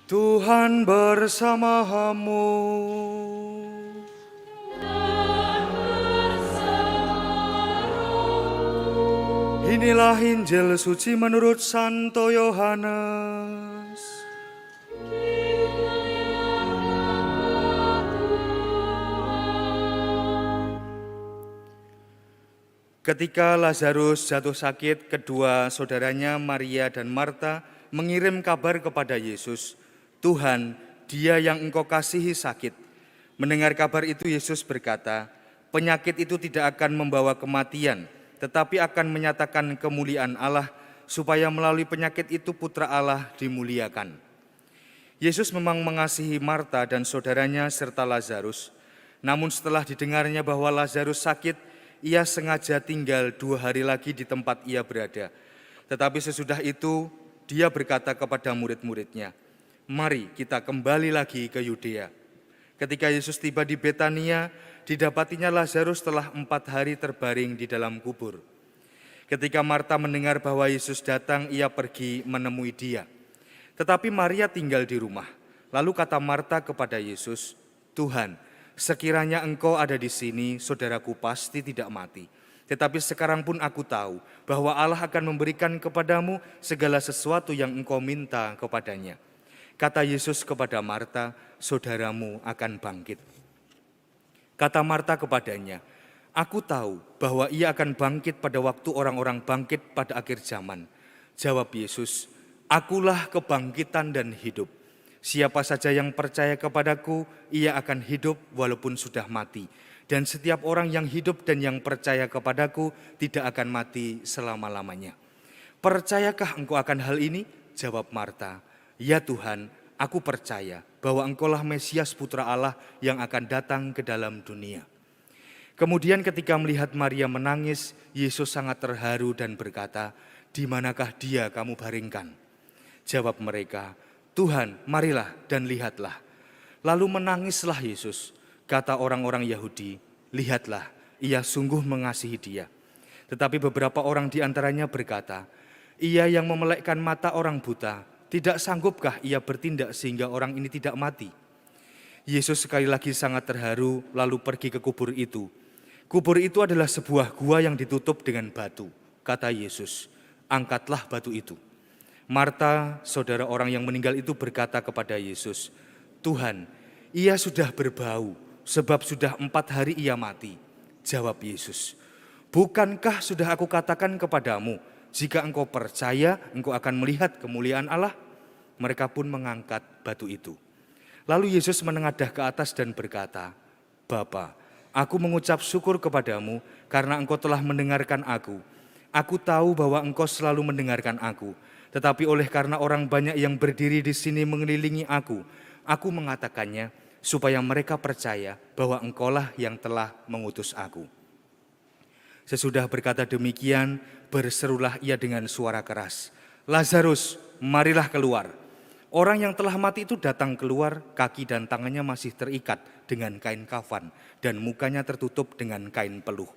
Tuhan bersamamu. Inilah Injil suci menurut Santo Yohanes. Ketika Lazarus jatuh sakit, kedua saudaranya Maria dan Marta mengirim kabar kepada Yesus, "Tuhan, dia yang Engkau kasihi sakit." Mendengar kabar itu, Yesus berkata, "Penyakit itu tidak akan membawa kematian, tetapi akan menyatakan kemuliaan Allah, supaya melalui penyakit itu Putra Allah dimuliakan." Yesus memang mengasihi Marta dan saudaranya serta Lazarus. Namun setelah didengarnya bahwa Lazarus sakit, ia sengaja tinggal 2 hari lagi di tempat ia berada. Tetapi sesudah itu, dia berkata kepada murid-muridnya, "Mari kita kembali lagi ke Yudea." Ketika Yesus tiba di Betania, didapatinya Lazarus telah 4 hari terbaring di dalam kubur. Ketika Marta mendengar bahwa Yesus datang, ia pergi menemui dia. Tetapi Maria tinggal di rumah. Lalu kata Marta kepada Yesus, "Tuhan, sekiranya Engkau ada di sini, saudaraku pasti tidak mati. Tetapi sekarang pun aku tahu bahwa Allah akan memberikan kepadamu segala sesuatu yang Engkau minta kepadanya." Kata Yesus kepada Marta, "Saudaramu akan bangkit." Kata Marta kepadanya, "Aku tahu bahwa ia akan bangkit pada waktu orang-orang bangkit pada akhir zaman." Jawab Yesus, "Akulah kebangkitan dan hidup. Siapa saja yang percaya kepadaku, ia akan hidup walaupun sudah mati. Dan setiap orang yang hidup dan yang percaya kepadaku tidak akan mati selama-lamanya." "Percayakah engkau akan hal ini?" Jawab Marta, "Ya Tuhan, aku percaya bahwa Engkaulah Mesias Putra Allah yang akan datang ke dalam dunia." Kemudian ketika melihat Maria menangis, Yesus sangat terharu dan berkata, "Di manakah dia kamu baringkan?" Jawab mereka, "Tuhan, marilah dan lihatlah." Lalu menangislah Yesus. Kata orang-orang Yahudi, "Lihatlah, ia sungguh mengasihi dia." Tetapi beberapa orang di antaranya berkata, "Ia yang memelekkan mata orang buta, tidak sanggupkah ia bertindak sehingga orang ini tidak mati?" Yesus sekali lagi sangat terharu lalu pergi ke kubur itu. Kubur itu adalah sebuah gua yang ditutup dengan batu. Kata Yesus, "Angkatlah batu itu." Marta, saudara orang yang meninggal itu berkata kepada Yesus, "Tuhan, ia sudah berbau sebab sudah 4 hari ia mati." Jawab Yesus, "Bukankah sudah aku katakan kepadamu, jika engkau percaya, engkau akan melihat kemuliaan Allah?" Mereka pun mengangkat batu itu. Lalu Yesus menengadah ke atas dan berkata, "Bapa, aku mengucap syukur kepadamu karena engkau telah mendengarkan aku. Aku tahu bahwa engkau selalu mendengarkan aku, tetapi oleh karena orang banyak yang berdiri di sini mengelilingi aku mengatakannya supaya mereka percaya bahwa engkaulah yang telah mengutus aku." Sesudah berkata demikian, berserulah ia dengan suara keras, "Lazarus, marilah keluar." Orang yang telah mati itu datang keluar, kaki dan tangannya masih terikat dengan kain kafan dan mukanya tertutup dengan kain peluh.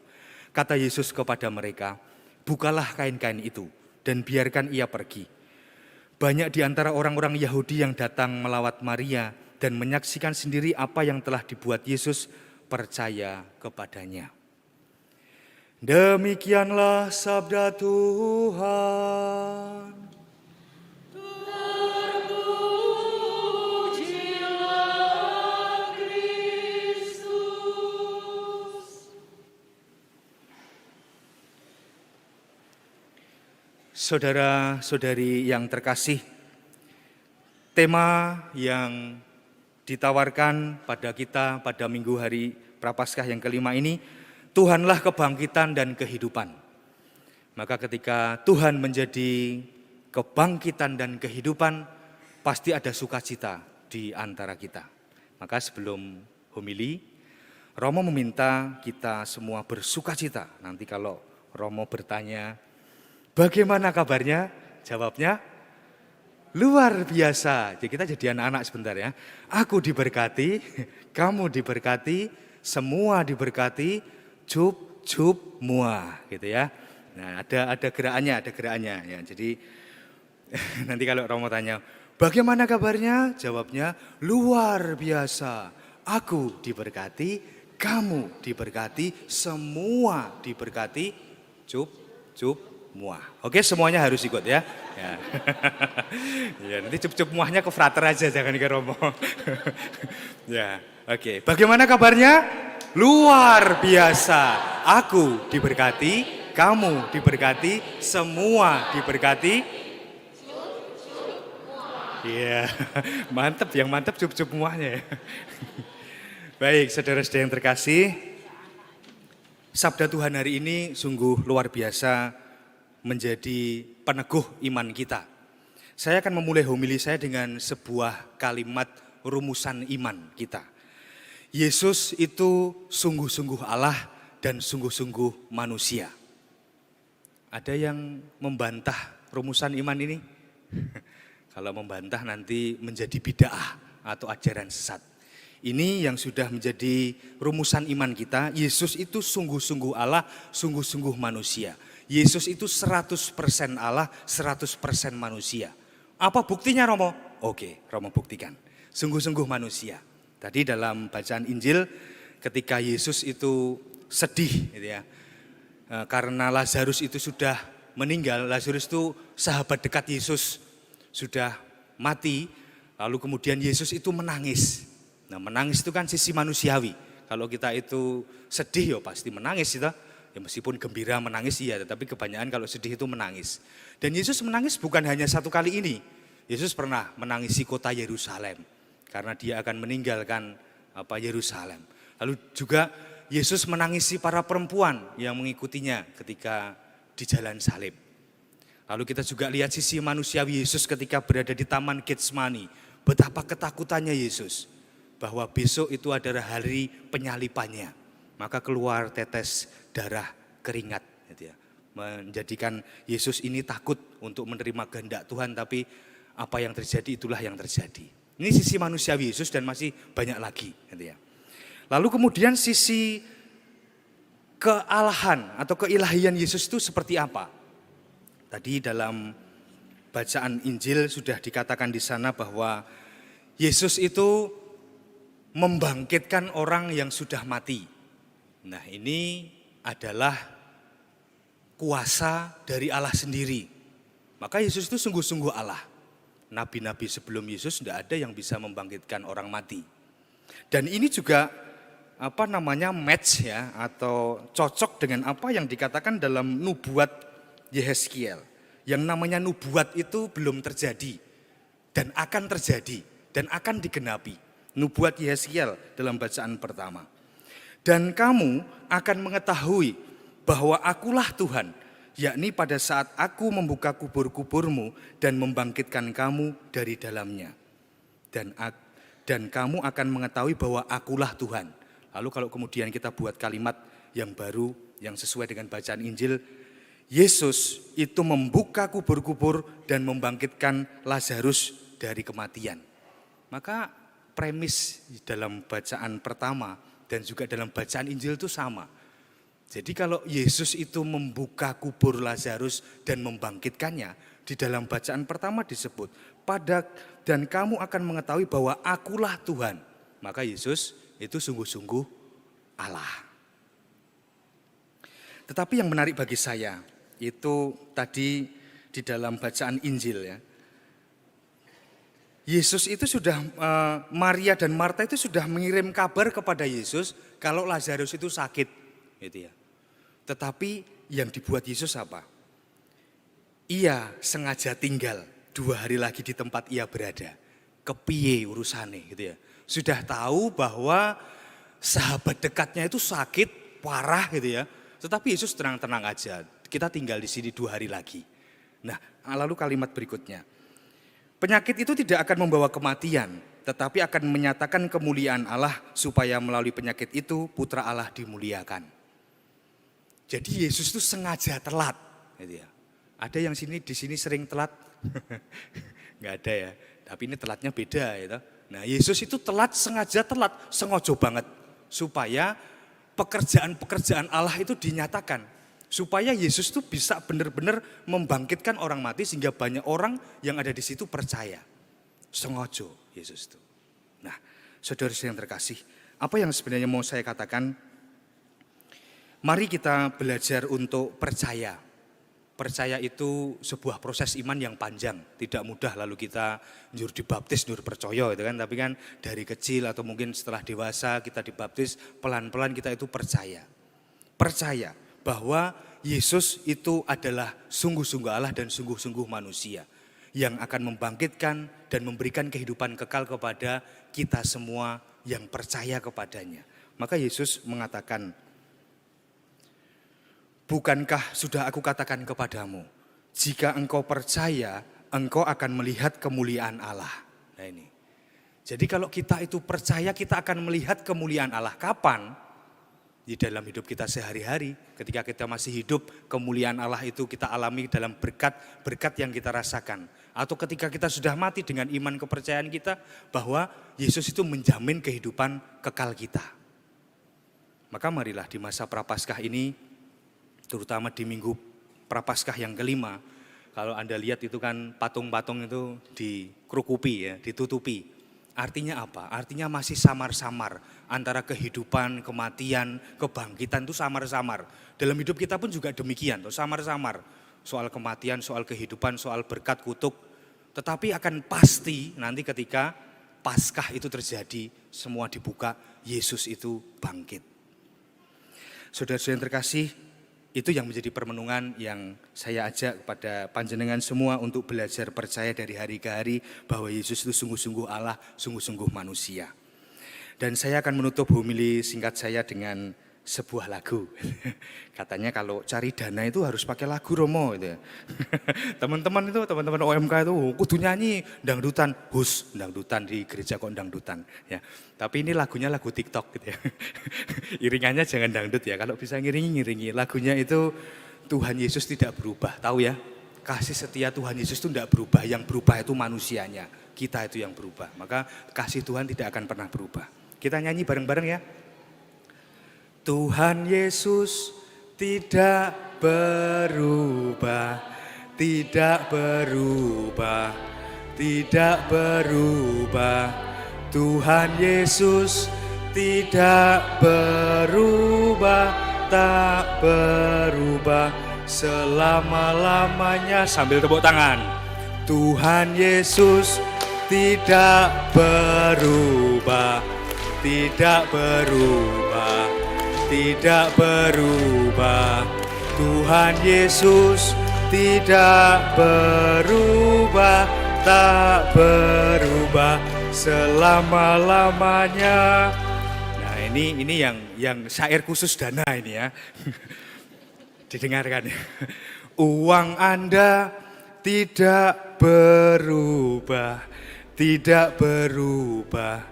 Kata Yesus kepada mereka, "Bukalah kain-kain itu dan biarkan ia pergi." Banyak di antara orang-orang Yahudi yang datang melawat Maria dan menyaksikan sendiri apa yang telah dibuat Yesus percaya kepadanya. Demikianlah sabda Tuhan. Saudara-saudari yang terkasih, tema yang ditawarkan pada kita pada minggu hari Prapaskah yang kelima ini, Tuhanlah kebangkitan dan kehidupan. Maka ketika Tuhan menjadi kebangkitan dan kehidupan, pasti ada sukacita di antara kita. Maka sebelum homili, Romo meminta kita semua bersukacita. Nanti kalau Romo bertanya, "Bagaimana kabarnya?" Jawabnya, "Luar biasa." Jadi kita jadi anak-anak sebentar ya. Aku diberkati, kamu diberkati, semua diberkati, cup mua gitu ya. Nah, ada gerakannya ya. Jadi nanti kalau Romo tanya, Bagaimana kabarnya? Jawabnya, luar biasa. Aku diberkati, kamu diberkati, semua diberkati. Cup, cup, muah. Oke, semuanya harus ikut ya. Ya, ya nanti cup-cup muahnya ke frater aja, jangan ke Romo. Ya, oke. Bagaimana kabarnya? Luar biasa. Aku diberkati, kamu diberkati, semua diberkati. Iya, mantep. Yang mantep cup-cup muahnya ya. Baik, saudara-saudara yang terkasih, sabda Tuhan hari ini sungguh luar biasa menjadi peneguh iman kita. Saya akan memulai homili saya dengan sebuah kalimat rumusan iman kita. Yesus itu sungguh-sungguh Allah dan sungguh-sungguh manusia. Ada yang membantah rumusan iman ini? Kalau membantah nanti menjadi bid'ah atau ajaran sesat. Ini yang sudah menjadi rumusan iman kita. Yesus itu sungguh-sungguh Allah, sungguh-sungguh manusia. Yesus itu 100% Allah, 100% manusia. Apa buktinya Romo? Oke, Romo buktikan. Sungguh-sungguh manusia. Tadi dalam bacaan Injil ketika Yesus itu sedih gitu ya. Karena Lazarus itu sudah meninggal. Lazarus itu sahabat dekat Yesus, sudah mati. Lalu kemudian Yesus itu menangis. Nah, menangis itu kan sisi manusiawi. Kalau kita itu sedih ya pasti menangis kita. Ya meskipun gembira menangis iya, tetapi kebanyakan kalau sedih itu menangis. Dan Yesus menangis bukan hanya satu kali ini. Yesus pernah menangisi kota Yerusalem karena dia akan meninggalkan Yerusalem. Lalu juga Yesus menangisi para perempuan yang mengikutinya ketika di jalan salib. Lalu kita juga lihat sisi manusiawi Yesus ketika berada di Taman Getsemani. Betapa ketakutannya Yesus. Bahwa besok itu adalah hari penyalipannya. Maka keluar tetes darah keringat. Gitu ya. Menjadikan Yesus ini takut untuk menerima kehendak Tuhan. Tapi apa yang terjadi itulah yang terjadi. Ini sisi manusiawi Yesus dan masih banyak lagi. Gitu ya. Lalu kemudian sisi kealahan atau keilahian Yesus itu seperti apa? Tadi dalam bacaan Injil sudah dikatakan di sana bahwa Yesus itu membangkitkan orang yang sudah mati. Nah, ini adalah kuasa dari Allah sendiri. Maka Yesus itu sungguh-sungguh Allah. Nabi-nabi sebelum Yesus tidak ada yang bisa membangkitkan orang mati. Dan ini juga match ya atau cocok dengan apa yang dikatakan dalam nubuat Yehezkiel. Yang namanya nubuat itu belum terjadi dan akan terjadi dan akan digenapi. Nubuat Yehezkiel dalam bacaan pertama. Dan kamu akan mengetahui bahwa akulah Tuhan, yakni pada saat aku membuka kubur-kuburmu dan membangkitkan kamu dari dalamnya. Dan kamu akan mengetahui bahwa akulah Tuhan. Lalu kalau kemudian kita buat kalimat yang baru, yang sesuai dengan bacaan Injil, Yesus itu membuka kubur-kubur dan membangkitkan Lazarus dari kematian. Maka premis dalam bacaan pertama dan juga dalam bacaan Injil itu sama. Jadi kalau Yesus itu membuka kubur Lazarus dan membangkitkannya, di dalam bacaan pertama disebut, dan kamu akan mengetahui bahwa akulah Tuhan. Maka Yesus itu sungguh-sungguh Allah. Tetapi yang menarik bagi saya, itu tadi di dalam bacaan Injil ya. Yesus itu sudah, Maria dan Marta itu sudah mengirim kabar kepada Yesus kalau Lazarus itu sakit. Gitu ya. Tetapi yang dibuat Yesus apa? Ia sengaja tinggal 2 hari lagi di tempat ia berada. Kepiye urusane gitu ya. Sudah tahu bahwa sahabat dekatnya itu sakit, parah gitu ya. Tetapi Yesus tenang-tenang aja. Kita tinggal di sini 2 hari lagi. Nah, lalu kalimat berikutnya. Penyakit itu tidak akan membawa kematian, tetapi akan menyatakan kemuliaan Allah supaya melalui penyakit itu putra Allah dimuliakan. Jadi Yesus itu sengaja telat. Gitu ya. Ada yang di sini sering telat? Enggak ada ya, tapi ini telatnya beda. Gitu. Nah Yesus itu telat, sengaja telat, sengaja banget. Supaya pekerjaan-pekerjaan Allah itu dinyatakan. Supaya Yesus itu bisa benar-benar membangkitkan orang mati sehingga banyak orang yang ada di situ percaya. Sengaja Yesus itu. Nah, saudara-saudara yang terkasih, apa yang sebenarnya mau saya katakan? Mari kita belajar untuk percaya. Percaya itu sebuah proses iman yang panjang, tidak mudah lalu kita njur dibaptis, njur percaya itu kan, tapi kan dari kecil atau mungkin setelah dewasa kita dibaptis, pelan-pelan kita itu percaya. Percaya bahwa Yesus itu adalah sungguh-sungguh Allah dan sungguh-sungguh manusia yang akan membangkitkan dan memberikan kehidupan kekal kepada kita semua yang percaya kepadanya. Maka Yesus mengatakan, bukankah sudah aku katakan kepadamu, jika engkau percaya, engkau akan melihat kemuliaan Allah. Nah ini. Jadi kalau kita itu percaya, kita akan melihat kemuliaan Allah. Kapan? Di dalam hidup kita sehari-hari. Ketika kita masih hidup, kemuliaan Allah itu kita alami dalam berkat yang kita rasakan. Atau ketika kita sudah mati dengan iman kepercayaan kita, bahwa Yesus itu menjamin kehidupan kekal kita. Maka marilah di masa Prapaskah ini, terutama di minggu Prapaskah yang kelima, kalau Anda lihat itu kan patung-patung itu dikerukupi ya, ditutupi. Artinya apa? Artinya masih samar-samar antara kehidupan, kematian, kebangkitan itu samar-samar. Dalam hidup kita pun juga demikian, tuh samar-samar. Soal kematian, soal kehidupan, soal berkat kutuk. Tetapi akan pasti nanti ketika Paskah itu terjadi, semua dibuka, Yesus itu bangkit. Saudara-saudara yang terkasih, itu yang menjadi permenungan yang saya ajak kepada panjenengan semua untuk belajar percaya dari hari ke hari bahwa Yesus itu sungguh-sungguh Allah, sungguh-sungguh manusia. Dan saya akan menutup homili singkat saya dengan sebuah lagu. Katanya kalau cari dana itu harus pakai lagu Romo gitu ya. Teman-teman OMK itu kudu nyanyi dangdutan, dangdutan di gereja kok dangdutan ya. Tapi ini lagunya lagu TikTok gitu ya. Iringannya jangan dangdut ya. Kalau bisa ngiringi. Lagunya itu Tuhan Yesus tidak berubah. Tahu ya? Kasih setia Tuhan Yesus itu tidak berubah. Yang berubah itu manusianya. Kita itu yang berubah. Maka kasih Tuhan tidak akan pernah berubah. Kita nyanyi bareng-bareng ya. Tuhan Yesus tidak berubah, tidak berubah, tidak berubah. Tuhan Yesus tidak berubah, tak berubah selama-lamanya. Sambil tepuk tangan. Tuhan Yesus tidak berubah, tidak berubah, tidak berubah. Tuhan Yesus tidak berubah, tak berubah selama-lamanya. Nah ini yang syair khusus dana ini ya. Didengarkan ya. Uang Anda tidak berubah, tidak berubah,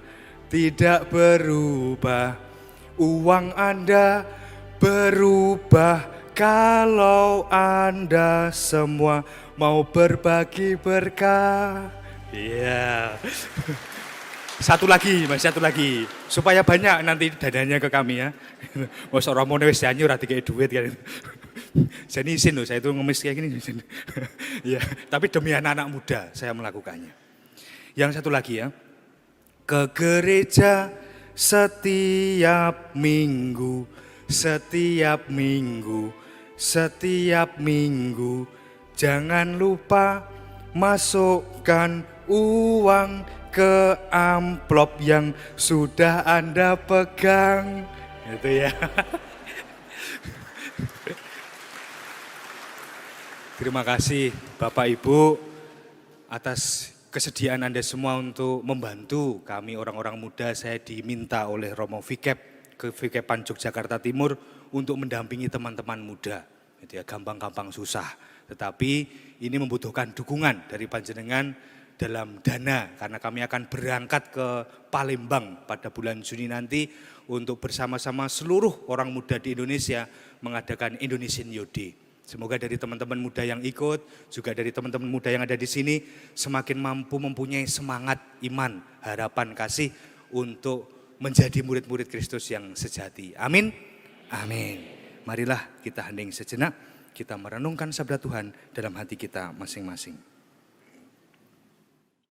tidak berubah. Uang Anda berubah kalau Anda semua mau berbagi berkah. Iya. Satu lagi, Mas, satu lagi. Supaya banyak nanti dananya ke kami ya. Masa Romo wis nyanyi ora dikei duit kan. Jadi izin loh, saya itu ngemis kayak gini. Ya, tapi demi anak-anak muda saya melakukannya. Yang satu lagi ya. Ke gereja setiap minggu, setiap minggu, setiap minggu. Jangan lupa masukkan uang ke amplop yang sudah Anda pegang. Itu ya. Terima kasih Bapak Ibu atas kesediaan Anda semua untuk membantu kami orang-orang muda. Saya diminta oleh Romo Vikep ke Vikepan Yogyakarta Timur untuk mendampingi teman-teman muda. Itu ya, gampang-gampang susah. Tetapi ini membutuhkan dukungan dari panjenengan dalam dana karena kami akan berangkat ke Palembang pada bulan Juni nanti untuk bersama-sama seluruh orang muda di Indonesia mengadakan Indonesian Youth Day. Semoga dari teman-teman muda yang ikut, juga dari teman-teman muda yang ada di sini, semakin mampu mempunyai semangat, iman, harapan, kasih untuk menjadi murid-murid Kristus yang sejati. Amin. Amin. Marilah kita hening sejenak, kita merenungkan sabda Tuhan dalam hati kita masing-masing.